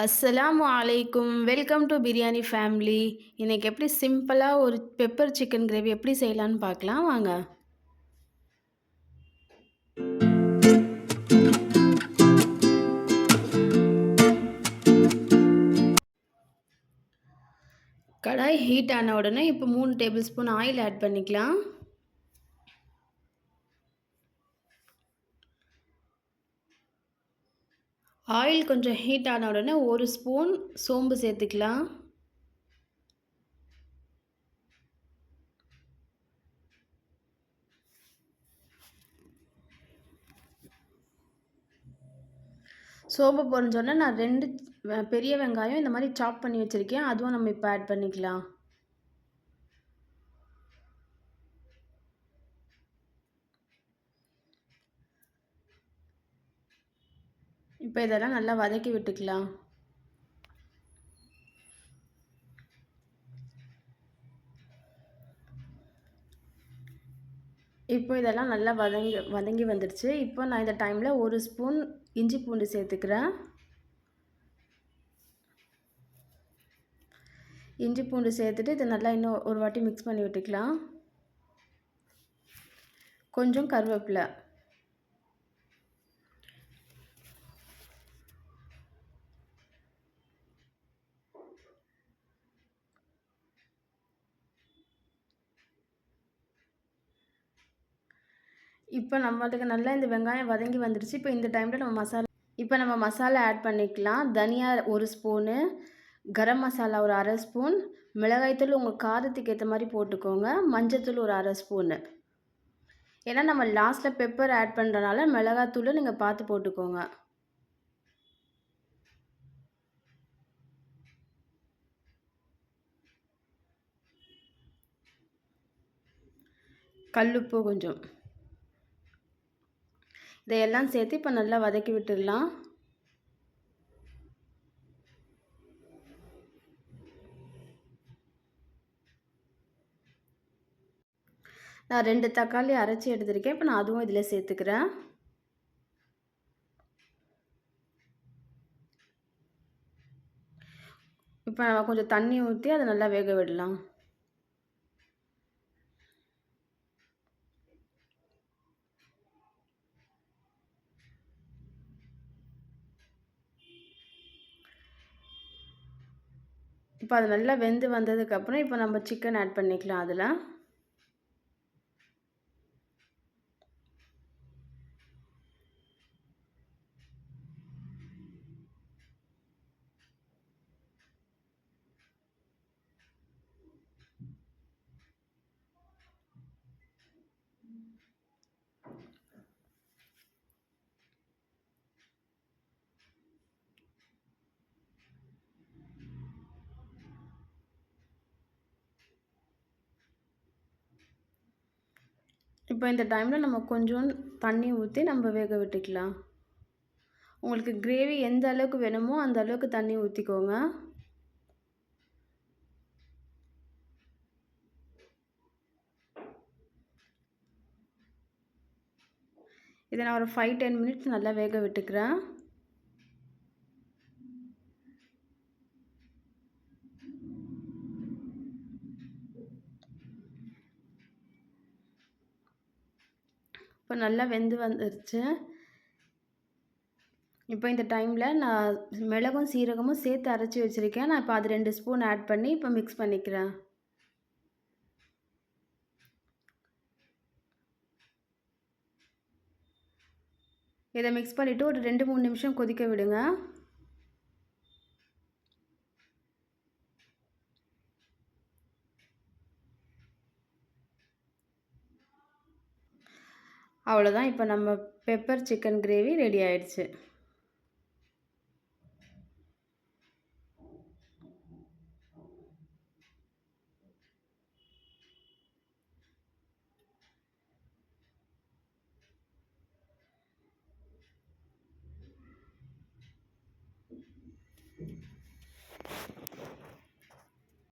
அஸ்ஸலாமு அலைக்கும். Welcome to biryani family. இன்னைக்கு எப்படி சிம்பிளா ஒரு பெப்பர் சிக்கன் கிரேவி எப்படி செய்யலான்னு பார்க்கலாம் வாங்க. கடாய் ஹீட் ஆன உடனே இப்போ 3 டேபிள் ஸ்பூன் ஆயில் ஆட் பண்ணிக்கலாம். ஆயில் கொஞ்சம் ஹீட் ஆன உடனே 1 ஸ்பூன் சோம்பு சேர்த்துக்கலாம். சோம்பு பொரிஞ்சோடனே நான் 2 பெரிய வெங்காயம் இந்த மாதிரி சாப் பண்ணி வச்சுருக்கேன். அதுவும் நம்ம இப்போ ஆட் பண்ணிக்கலாம். இப்போ இதெல்லாம் நல்லா வதக்கி விட்டுக்கலாம். இப்போ இதெல்லாம் நல்லா வதங்கி வந்துடுச்சு. இப்போ நான் இந்த டைமில் 1 ஸ்பூன் இஞ்சி பூண்டு சேர்த்துக்கிறேன். இஞ்சி பூண்டு சேர்த்துட்டு இதை நல்லா இன்னும் ஒரு வாட்டி மிக்ஸ் பண்ணி விட்டுக்கலாம். கொஞ்சம் கருவேப்பிலை. இப்போ நம்மளுக்கு நல்லா இந்த வெங்காயம் வதங்கி வந்துடுச்சு. இப்போ இந்த டைமில் நம்ம மசாலா ஆட் பண்ணிக்கலாம். தனியா 1 ஸ்பூனு, கரம் மசாலா ஒரு 1/2 ஸ்பூன், மிளகாய்த்தூள் உங்கள் காரத்துக்கு ஏற்ற மாதிரி போட்டுக்கோங்க, மஞ்சத்தூள் ஒரு 1/2 ஸ்பூனு. ஏன்னா நம்ம லாஸ்ட்டில் பெப்பர் ஆட் பண்ணுறனால மிளகாத்தூள் நீங்கள் பார்த்து போட்டுக்கோங்க. கல்லுப்பு கொஞ்சம். இதையெல்லாம் சேர்த்து இப்போ நல்லா வதக்கி விட்டுடலாம். நான் 2 தக்காளி அரைச்சி எடுத்திருக்கேன். இப்போ நான் அதுவும் இதில் சேர்த்துக்கிறேன். இப்போ நம்ம கொஞ்சம் தண்ணி ஊற்றி அதை நல்லா வேக விடலாம். இப்போ அது நல்லா வெந்து வந்ததுக்கப்புறம் இப்போ நம்ம சிக்கன் ஆட் பண்ணிக்கலாம் அதில். இப்போ இந்த டைமில் நம்ம கொஞ்சம் தண்ணி ஊற்றி நம்ம வேக விட்டுக்கலாம். உங்களுக்கு கிரேவி எந்த அளவுக்கு வேணுமோ அந்த அளவுக்கு தண்ணி ஊற்றிக்கோங்க. இதை நான் ஒரு 5-10 மினிட்ஸ் நல்லா வேக விட்டுக்கிறேன். இப்போ நல்லா வெந்து வந்துருச்சு. இப்போ இந்த டைமில் நான் மிளகும் சீரகமும் சேர்த்து அரைச்சி வச்சுருக்கேன். நான் இப்போ அது 2 ஸ்பூன் ஆட் பண்ணி இப்போ மிக்ஸ் பண்ணிக்கிறேன். இதை மிக்ஸ் பண்ணிவிட்டு ஒரு 2-3 நிமிஷம் கொதிக்க விடுங்க. அவ்வளோதான். இப்போ நம்ம பெப்பர் சிக்கன் கிரேவி ரெடி ஆயிடுச்சு.